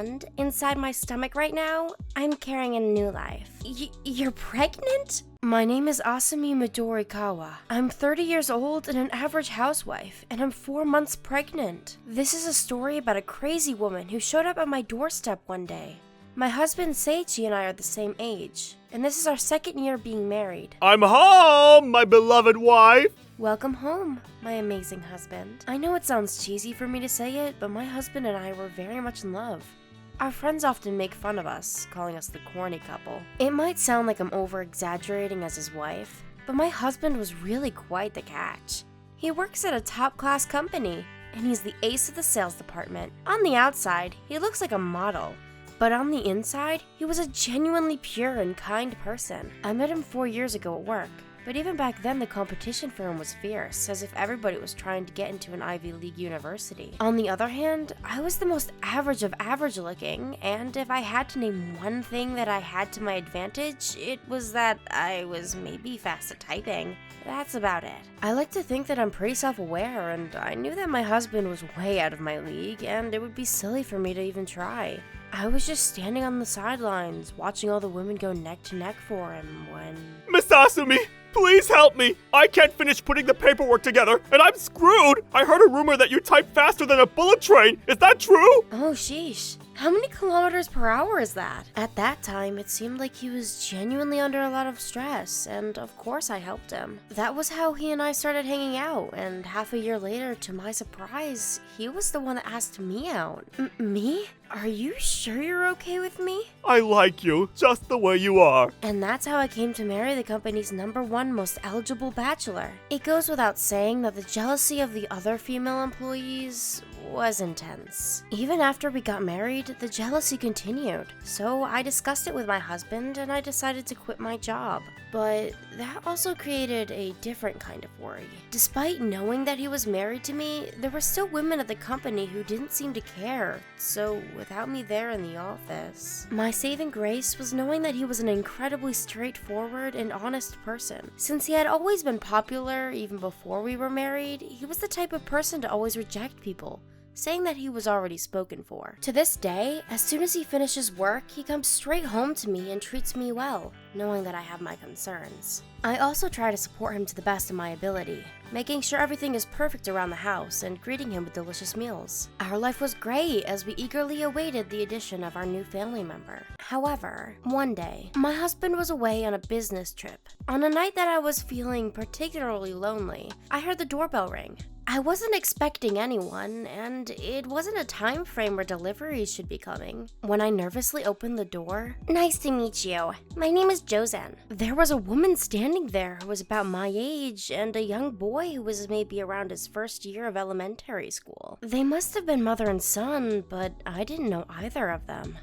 And inside my stomach right now, I'm carrying a new life. You're pregnant? My name is Asami Midorikawa. I'm 30 years old and an average housewife, and I'm 4 months pregnant. This is a story about a crazy woman who showed up at my doorstep one day. My husband Seichi and I are the same age, and this is our 2nd year being married. I'm home, my beloved wife! Welcome home, my amazing husband. I know it sounds cheesy for me to say it, but my husband and I were very much in love. Our friends often make fun of us, calling us the corny couple. It might sound like I'm over-exaggerating as his wife, but my husband was really quite the catch. He works at a top-class company, and he's the ace of the sales department. On the outside, he looks like a model. But on the inside, he was a genuinely pure and kind person. I met him 4 years ago at work, but even back then the competition for him was fierce, as if everybody was trying to get into an Ivy League university. On the other hand, I was the most average of average looking, and if I had to name one thing that I had to my advantage, it was that I was maybe fast at typing. That's about it. I like to think that I'm pretty self-aware, and I knew that my husband was way out of my league, and it would be silly for me to even try. I was just standing on the sidelines, watching all the women go neck to neck for him when... Miss Asumi, please help me! I can't finish putting the paperwork together, and I'm screwed! I heard a rumor that you type faster than a bullet train! Is that true? Oh, sheesh. How many kilometers per hour is that? At that time, it seemed like he was genuinely under a lot of stress, and of course I helped him. That was how he and I started hanging out, and half a year later, to my surprise, he was the one that asked me out. Me? Are you sure you're okay with me? I like you, just the way you are. And that's how I came to marry the company's #1 most eligible bachelor. It goes without saying that the jealousy of the other female employees was intense. Even after we got married, the jealousy continued. So I discussed it with my husband and I decided to quit my job. But that also created a different kind of worry. Despite knowing that he was married to me, there were still women at the company who didn't seem to care. So without me there in the office, my saving grace was knowing that he was an incredibly straightforward and honest person. Since he had always been popular even before we were married, he was the type of person to always reject people, saying that he was already spoken for. To this day, as soon as he finishes work, he comes straight home to me and treats me well, knowing that I have my concerns. I also try to support him to the best of my ability, making sure everything is perfect around the house and greeting him with delicious meals. Our life was great as we eagerly awaited the addition of our new family member. However, one day, my husband was away on a business trip. On a night that I was feeling particularly lonely, I heard the doorbell ring. I wasn't expecting anyone, and it wasn't a time frame where deliveries should be coming. When I nervously opened the door, "Nice to meet you. My name is Josen." There was a woman standing there who was about my age, and a young boy who was maybe around his first year of elementary school. They must have been mother and son, but I didn't know either of them.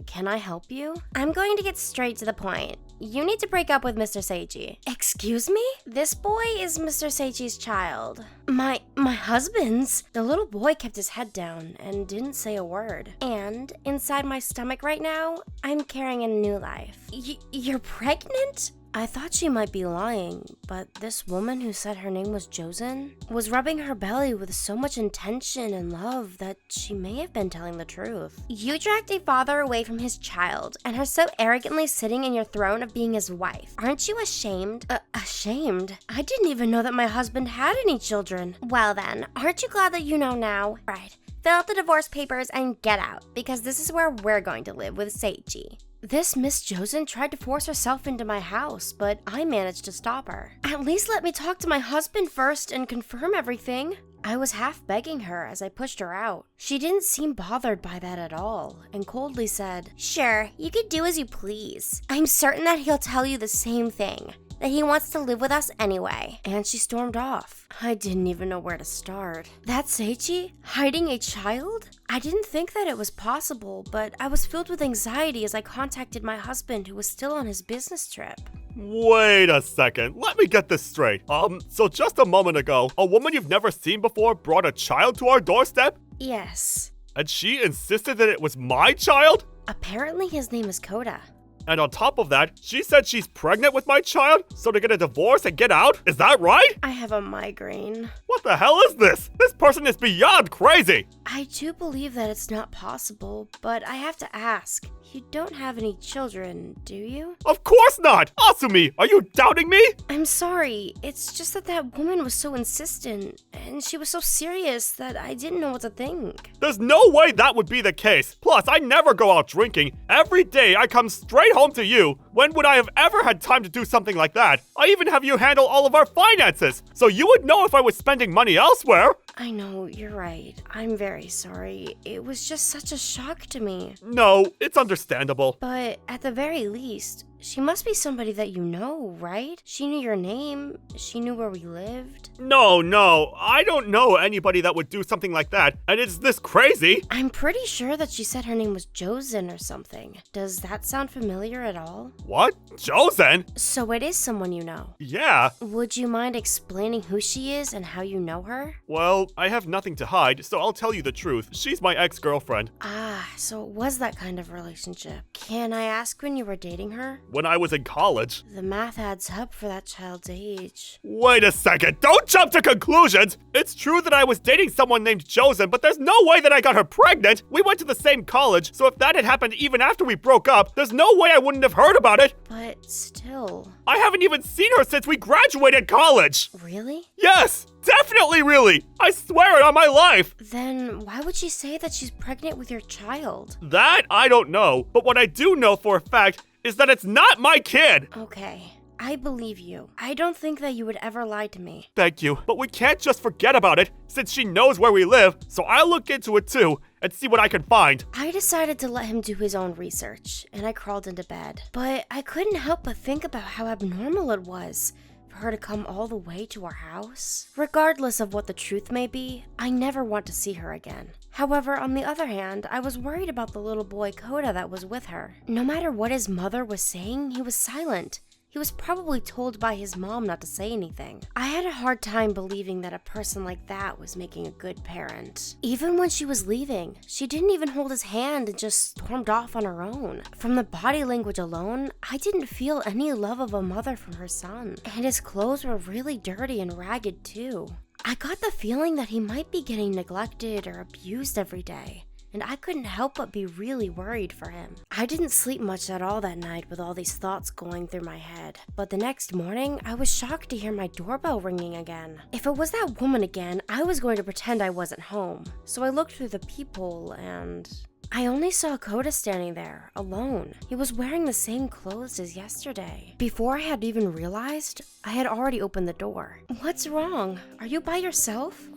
Can I help you? I'm going to get straight to the point. You need to break up with Mr. Seichi. Excuse me? This boy is Mr. Seichi's child. My husband's? The little boy kept his head down and didn't say a word. And inside my stomach right now, I'm carrying a new life. You're pregnant? I thought she might be lying, but this woman who said her name was Josen was rubbing her belly with so much intention and love that she may have been telling the truth. You dragged a father away from his child and are so arrogantly sitting in your throne of being his wife. Aren't you ashamed? Ashamed? I didn't even know that my husband had any children. Well then, aren't you glad that you know now? Right. Fill out the divorce papers and get out, because this is where we're going to live with Seichi. This Miss Josen tried to force herself into my house, but I managed to stop her. At least let me talk to my husband first and confirm everything. I was half begging her as I pushed her out. She didn't seem bothered by that at all, and coldly said, "Sure, you could do as you please. I'm certain that he'll tell you the same thing, that he wants to live with us anyway." And she stormed off. I didn't even know where to start. That Seichi? Hiding a child? I didn't think that it was possible, but I was filled with anxiety as I contacted my husband, who was still on his business trip. Wait a second, let me get this straight. So just a moment ago, a woman you've never seen before brought a child to our doorstep? Yes. And she insisted that it was my child? Apparently his name is Koda. And on top of that, she said she's pregnant with my child, so to get a divorce and get out? Is that right? I have a migraine. What the hell is this? This person is beyond crazy! I do believe that it's not possible, but I have to ask. You don't have any children, do you? Of course not! Asumi, are you doubting me? I'm sorry. It's just that woman was so insistent, and she was so serious that I didn't know what to think. There's no way that would be the case. Plus, I never go out drinking. Every day I come straight home to you. When would I have ever had time to do something like that? I even have you handle all of our finances, so you would know if I was spending money elsewhere. I know, you're right. I'm very sorry. It was just such a shock to me. No, it's understandable. But at the very least, she must be somebody that you know, right? She knew your name. She knew where we lived. No, I don't know anybody that would do something like that, and it's this crazy. I'm pretty sure that she said her name was Josen or something. Does that sound familiar at all? What? Josen? So it is someone you know. Yeah. Would you mind explaining who she is and how you know her? Well, I have nothing to hide, so I'll tell you the truth. She's my ex-girlfriend. Ah, so it was that kind of relationship. Can I ask when you were dating her? When I was in college. The math adds up for that child's age. Wait a second, don't jump to conclusions! It's true that I was dating someone named Josen, but there's no way that I got her pregnant! We went to the same college, so if that had happened even after we broke up, there's no way I wouldn't have heard about it! But still... I haven't even seen her since we graduated college! Really? Yes! Definitely really! I swear it on my life! Then why would she say that she's pregnant with your child? That I don't know, but what I do know for a fact is that it's not my kid! Okay, I believe you. I don't think that you would ever lie to me. Thank you, but we can't just forget about it, since she knows where we live, so I'll look into it too, and see what I can find. I decided to let him do his own research, and I crawled into bed. But I couldn't help but think about how abnormal it was for her to come all the way to our house. Regardless of what the truth may be, I never want to see her again. However, on the other hand, I was worried about the little boy Koda that was with her. No matter what his mother was saying, he was silent. He was probably told by his mom not to say anything. I had a hard time believing that a person like that was making a good parent. Even when she was leaving, she didn't even hold his hand and just stormed off on her own. From the body language alone, I didn't feel any love of a mother from her son. And his clothes were really dirty and ragged too. I got the feeling that he might be getting neglected or abused every day, and I couldn't help but be really worried for him. I didn't sleep much at all that night with all these thoughts going through my head, but the next morning, I was shocked to hear my doorbell ringing again. If it was that woman again, I was going to pretend I wasn't home, so I looked through the peephole and... I only saw Koda standing there, alone. He was wearing the same clothes as yesterday. Before I had even realized, I had already opened the door. What's wrong? Are you by yourself?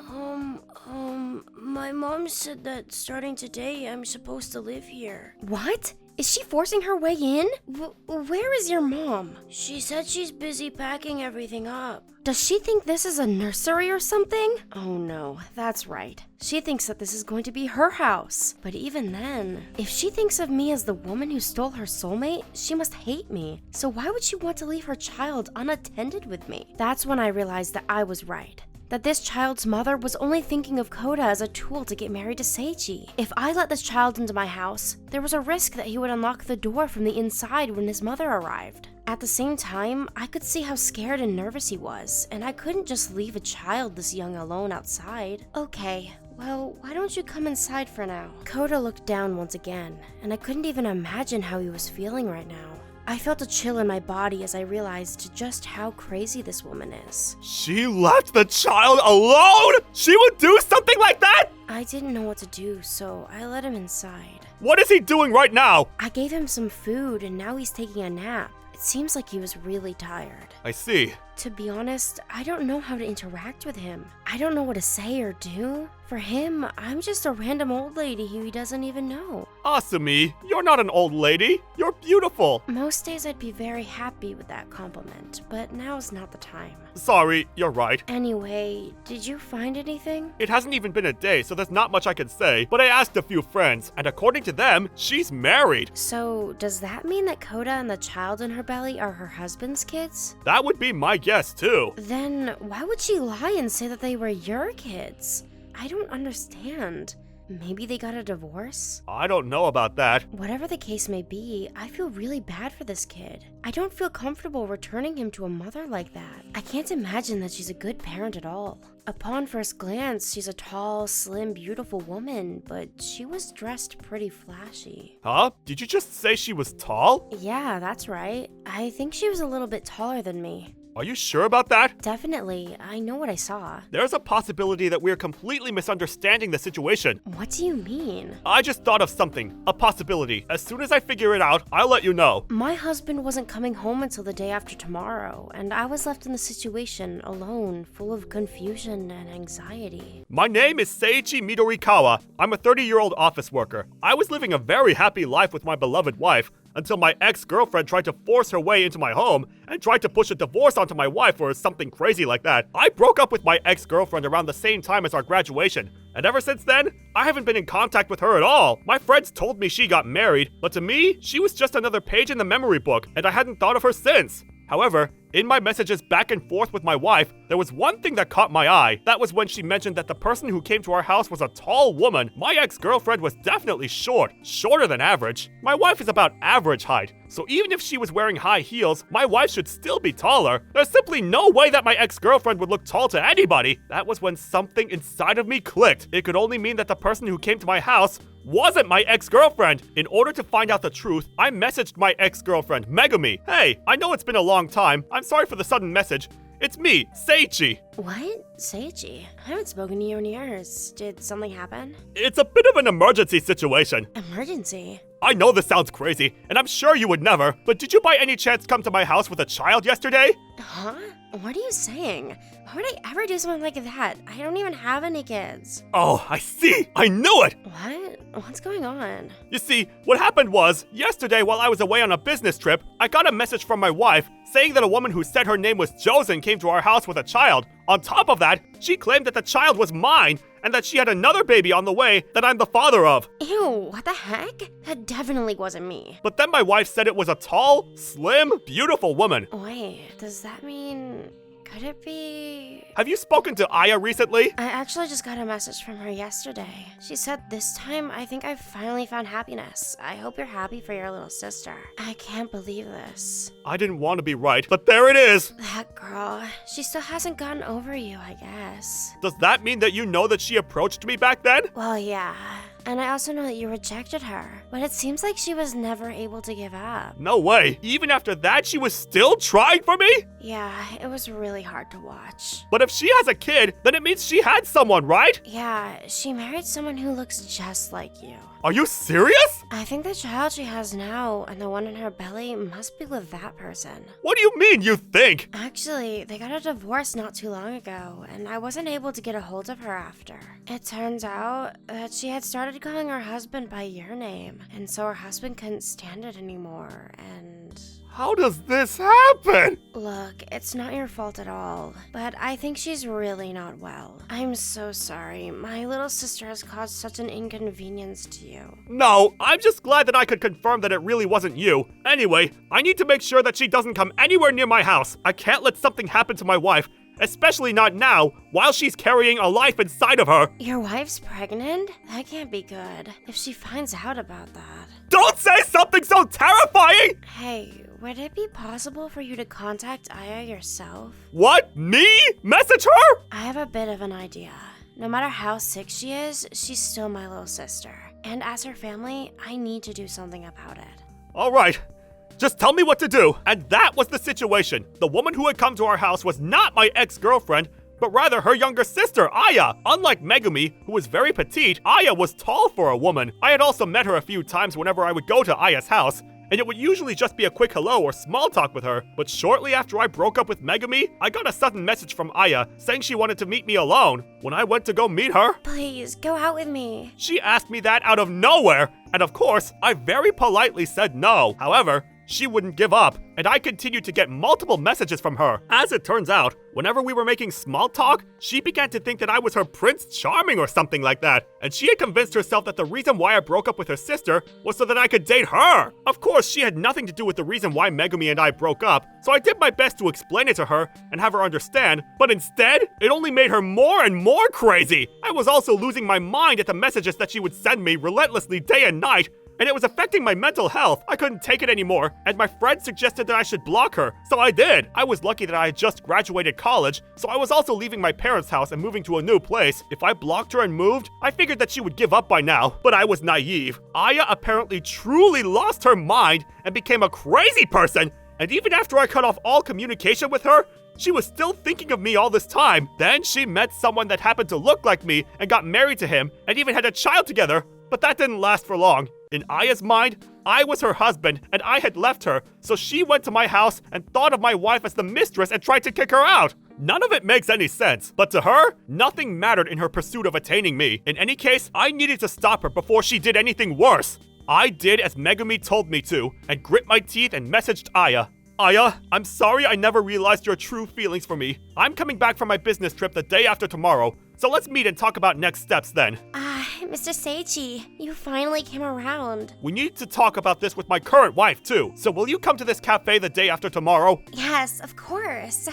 My mom said that starting today, I'm supposed to live here. What? Is she forcing her way in? Where is your mom? She said she's busy packing everything up. Does she think this is a nursery or something? Oh no, that's right. She thinks that this is going to be her house. But even then, if she thinks of me as the woman who stole her soulmate, she must hate me. So why would she want to leave her child unattended with me? That's when I realized that I was right. That this child's mother was only thinking of Koda as a tool to get married to Seiji. If I let this child into my house, there was a risk that he would unlock the door from the inside when his mother arrived. At the same time, I could see how scared and nervous he was, and I couldn't just leave a child this young alone outside. Okay, well, why don't you come inside for now? Koda looked down once again, and I couldn't even imagine how he was feeling right now. I felt a chill in my body as I realized just how crazy this woman is. She left the child alone? She would do something like that? I didn't know what to do, so I let him inside. What is he doing right now? I gave him some food and now he's taking a nap. It seems like he was really tired. I see. To be honest, I don't know how to interact with him. I don't know what to say or do. For him, I'm just a random old lady who he doesn't even know. Asumi, you're not an old lady. You're beautiful. Most days I'd be very happy with that compliment, but now's not the time. Sorry, you're right. Anyway, did you find anything? It hasn't even been a day, so there's not much I can say, but I asked a few friends, and according to them, she's married. So, does that mean that Koda and the child in her belly are her husband's kids? That would be my guess, too. Then, why would she lie and say that they were your kids? I don't understand. Maybe they got a divorce? I don't know about that. Whatever the case may be, I feel really bad for this kid. I don't feel comfortable returning him to a mother like that. I can't imagine that she's a good parent at all. Upon first glance, she's a tall, slim, beautiful woman, but she was dressed pretty flashy. Huh? Did you just say she was tall? Yeah, that's right. I think she was a little bit taller than me. Are you sure about that? Definitely. I know what I saw. There's a possibility that we're completely misunderstanding the situation. What do you mean? I just thought of something. A possibility. As soon as I figure it out, I'll let you know. My husband wasn't coming home until the day after tomorrow, and I was left in the situation alone, full of confusion and anxiety. My name is Seiichi Midorikawa. I'm a 30-year-old office worker. I was living a very happy life with my beloved wife until my ex-girlfriend tried to force her way into my home and tried to push a divorce onto my wife or something crazy like that. I broke up with my ex-girlfriend around the same time as our graduation, and ever since then, I haven't been in contact with her at all. My friends told me she got married, but to me, she was just another page in the memory book, and I hadn't thought of her since. However, in my messages back and forth with my wife, there was one thing that caught my eye. That was when she mentioned that the person who came to our house was a tall woman. My ex-girlfriend was definitely short, shorter than average. My wife is about average height, so even if she was wearing high heels, my wife should still be taller. There's simply no way that my ex-girlfriend would look tall to anybody. That was when something inside of me clicked. It could only mean that the person who came to my house wasn't my ex-girlfriend. In order to find out the truth, I messaged my ex-girlfriend, Megumi. Hey, I know it's been a long time. I'm sorry for the sudden message. It's me, Seiichi. What? Seiichi? I haven't spoken to you in years. Did something happen? It's a bit of an emergency situation. Emergency? I know this sounds crazy, and I'm sure you would never, but did you by any chance come to my house with a child yesterday? Huh? What are you saying? Why would I ever do something like that? I don't even have any kids. Oh, I see! I knew it! What? What's going on? You see, what happened was, yesterday while I was away on a business trip, I got a message from my wife saying that a woman who said her name was Josen came to our house with a child. On top of that, she claimed that the child was mine and that she had another baby on the way that I'm the father of. Ew, what the heck? That definitely wasn't me. But then my wife said it was a tall, slim, beautiful woman. Wait, does that mean... could it be... Have you spoken to Aya recently? I actually just got a message from her yesterday. She said, "This time, I think I've finally found happiness. I hope you're happy for your little sister." I can't believe this. I didn't want to be right, but there it is. That girl, she still hasn't gotten over you, I guess. Does that mean that you know that she approached me back then? Well, yeah. And I also know that you rejected her. But it seems like she was never able to give up. No way. Even after that, she was still trying for me? Yeah, it was really hard to watch. But if she has a kid, then it means she had someone, right? Yeah, she married someone who looks just like you. Are you serious? I think the child she has now and the one in her belly must be with that person. What do you mean, you think? Actually, they got a divorce not too long ago, and I wasn't able to get a hold of her after. It turns out that she had started calling her husband by your name, and so her husband couldn't stand it anymore, and... How does this happen? Look, it's not your fault at all, but I think she's really not well. I'm so sorry. My little sister has caused such an inconvenience to you. No, I'm just glad that I could confirm that it really wasn't you. Anyway, I need to make sure that she doesn't come anywhere near my house. I can't let something happen to my wife, especially not now, while she's carrying a life inside of her. Your wife's pregnant? That can't be good. If she finds out about that. Don't say something so terrifying! Hey, would it be possible for you to contact Aya yourself? What? Me? Message her? I have a bit of an idea. No matter how sick she is, she's still my little sister. And as her family, I need to do something about it. Alright. Just tell me what to do. And that was the situation. The woman who had come to our house was not my ex-girlfriend, but rather her younger sister, Aya. Unlike Megumi, who was very petite, Aya was tall for a woman. I had also met her a few times whenever I would go to Aya's house, and it would usually just be a quick hello or small talk with her. But shortly after I broke up with Megumi, I got a sudden message from Aya saying she wanted to meet me alone. When I went to go meet her, Please, go out with me. she asked me that out of nowhere, and of course, I very politely said no. However, she wouldn't give up, and I continued to get multiple messages from her. As it turns out, whenever we were making small talk, she began to think that I was her Prince Charming or something like that, and she had convinced herself that the reason why I broke up with her sister was so that I could date her. Of course, she had nothing to do with the reason why Megumi and I broke up, so I did my best to explain it to her and have her understand, but instead, it only made her more and more crazy. I was also losing my mind at the messages that she would send me relentlessly day and night, and it was affecting my mental health. I couldn't take it anymore, and my friend suggested that I should block her, so I did. I was lucky that I had just graduated college, so I was also leaving my parents' house and moving to a new place. If I blocked her and moved, I figured that she would give up by now, but I was naive. Aya apparently truly lost her mind and became a crazy person, and even after I cut off all communication with her, she was still thinking of me all this time. Then she met someone that happened to look like me and got married to him and even had a child together, but that didn't last for long. In Aya's mind, I was her husband and I had left her, so she went to my house and thought of my wife as the mistress and tried to kick her out. None of it makes any sense, but to her, nothing mattered in her pursuit of attaining me. In any case, I needed to stop her before she did anything worse. I did as Megumi told me to and grit my teeth and messaged Aya. Aya, I'm sorry I never realized your true feelings for me. I'm coming back from my business trip the day after tomorrow, so let's meet and talk about next steps then. Mr. Seichi, you finally came around. We need to talk about this with my current wife too, so will you come to this cafe the day after tomorrow? Yes, of course.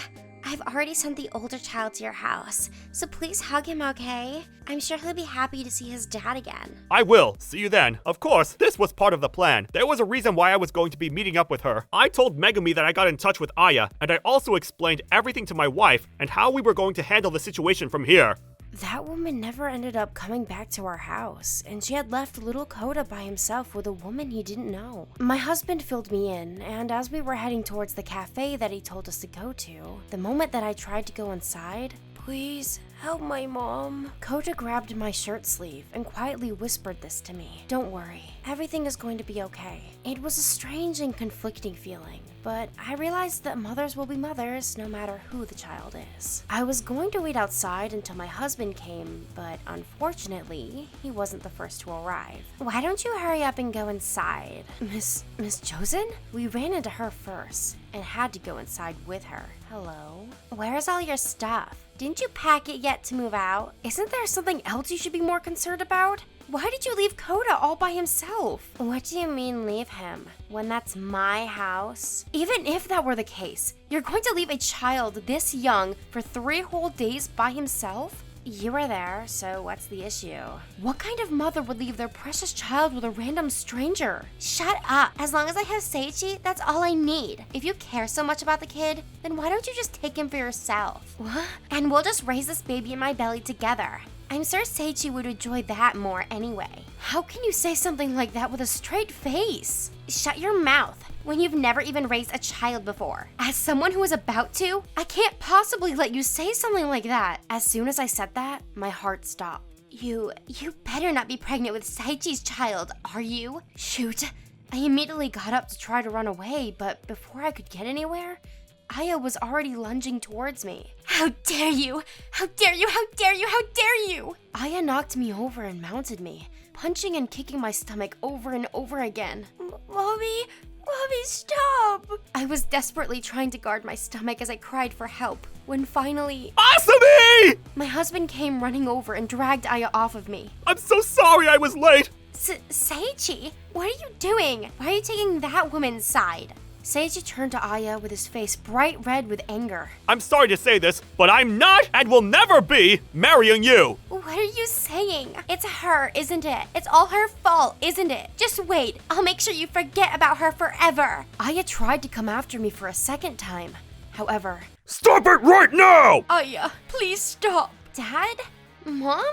I've already sent the older child to your house, so please hug him, okay? I'm sure he'll be happy to see his dad again. I will. See you then. Of course, this was part of the plan. There was a reason why I was going to be meeting up with her. I told Megumi that I got in touch with Aya, and I also explained everything to my wife and how we were going to handle the situation from here. That woman never ended up coming back to our house, and she had left little Kota by himself with a woman he didn't know. My husband filled me in, and as we were heading towards the cafe that he told us to go to, the moment that I tried to go inside, "Please, help my mom," Kota grabbed my shirt sleeve and quietly whispered this to me. "Don't worry, everything is going to be okay." It was a strange and conflicting feeling, but I realized that mothers will be mothers no matter who the child is. I was going to wait outside until my husband came, but unfortunately, he wasn't the first to arrive. "Why don't you hurry up and go inside?" Miss Chosen? We ran into her first and had to go inside with her. "Hello? Where's all your stuff? Didn't you pack it yet to move out? Isn't there something else you should be more concerned about? Why did you leave Kota all by himself?" "What do you mean leave him? When that's my house?" "Even if that were the case, you're going to leave a child this young for 3 whole days by himself?" "You were there, so what's the issue?" "What kind of mother would leave their precious child with a random stranger?" "Shut up! As long as I have Seichi, that's all I need. If you care so much about the kid, then why don't you just take him for yourself?" "What?" "And we'll just raise this baby in my belly together. I'm sure Seichi would enjoy that more anyway." "How can you say something like that with a straight face?" "Shut your mouth. When you've never even raised a child before. As someone who is about to, I can't possibly let you say something like that." As soon as I said that, my heart stopped. You better not be pregnant with Saichi's child, are you?" Shoot. I immediately got up to try to run away, but before I could get anywhere, Aya was already lunging towards me. "How dare you! How dare you! How dare you! How dare you!" Aya knocked me over and mounted me, punching and kicking my stomach over and over again. Mommy, stop!" I was desperately trying to guard my stomach as I cried for help, when finally... Asami! My husband came running over and dragged Aya off of me. I'm so sorry I was late! Seichi, what are you doing? Why are you taking that woman's side? Seichi turned to Aya with his face bright red with anger. I'm sorry to say this, but I'm not and will never be marrying you! What are you saying? It's her, isn't it? It's all her fault, isn't it? Just wait. I'll make sure you forget about her forever. Aya tried to come after me for a second time. However... Stop it right now! Aya, please stop. Dad? Mom?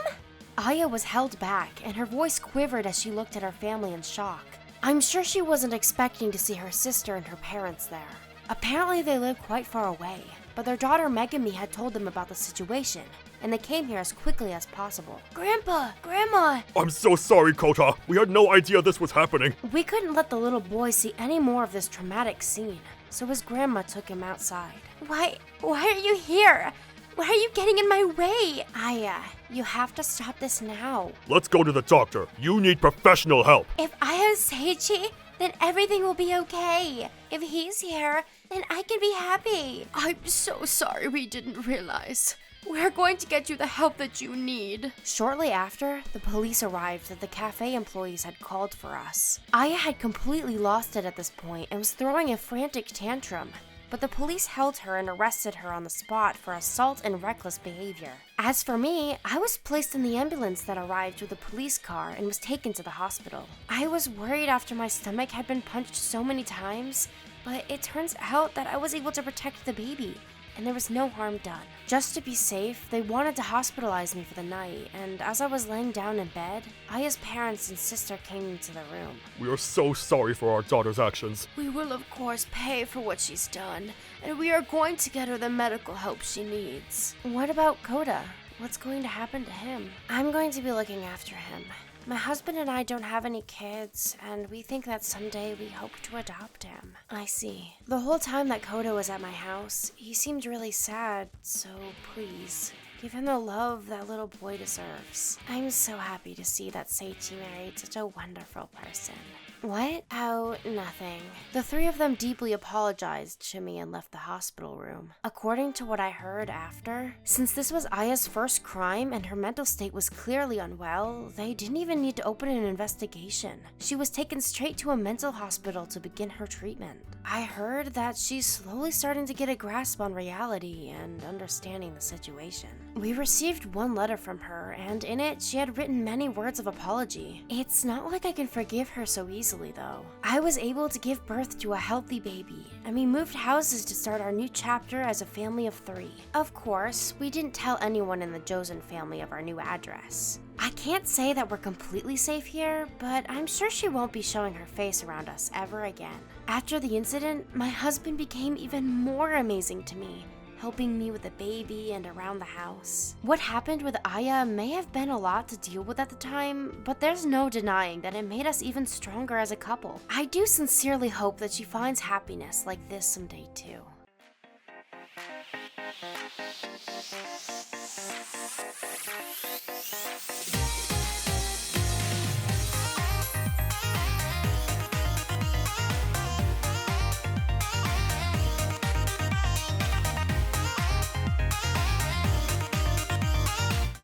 Aya was held back, and her voice quivered as she looked at her family in shock. I'm sure she wasn't expecting to see her sister and her parents there. Apparently they live quite far away, but their daughter Megumi had told them about the situation, and they came here as quickly as possible. Grandpa! Grandma! I'm so sorry, Kota. We had no idea this was happening. We couldn't let the little boy see any more of this traumatic scene, so his grandma took him outside. Why are you here? Why are you getting in my way? Aya, you have to stop this now. Let's go to the doctor. You need professional help. If I have Seichi, then everything will be okay. If he's here, then I can be happy. I'm so sorry we didn't realize. We're going to get you the help that you need. Shortly after, the police arrived that the cafe employees had called for us. Aya had completely lost it at this point and was throwing a frantic tantrum. But the police held her and arrested her on the spot for assault and reckless behavior. As for me, I was placed in the ambulance that arrived with a police car and was taken to the hospital. I was worried after my stomach had been punched so many times, but it turns out that I was able to protect the baby, and there was no harm done. Just to be safe, they wanted to hospitalize me for the night, and as I was laying down in bed, Aya's parents and sister came into the room. We are so sorry for our daughter's actions. We will of course pay for what she's done, and we are going to get her the medical help she needs. What about Koda? What's going to happen to him? I'm going to be looking after him. My husband and I don't have any kids, and we think that someday we hope to adopt him. I see. The whole time that Koda was at my house, he seemed really sad, so please, give him the love that little boy deserves. I'm so happy to see that Seichi married such a wonderful person. What? Oh, nothing. The three of them deeply apologized to me and left the hospital room. According to what I heard after, since this was Aya's first crime and her mental state was clearly unwell, they didn't even need to open an investigation. She was taken straight to a mental hospital to begin her treatment. I heard that she's slowly starting to get a grasp on reality and understanding the situation. We received one letter from her, and in it, she had written many words of apology. It's not like I can forgive her so easily, though. I was able to give birth to a healthy baby, and we moved houses to start our new chapter as a family of 3. Of course, we didn't tell anyone in the Josen family of our new address. I can't say that we're completely safe here, but I'm sure she won't be showing her face around us ever again. After the incident, my husband became even more amazing to me, helping me with the baby and around the house. What happened with Aya may have been a lot to deal with at the time, but there's no denying that it made us even stronger as a couple. I do sincerely hope that she finds happiness like this someday too.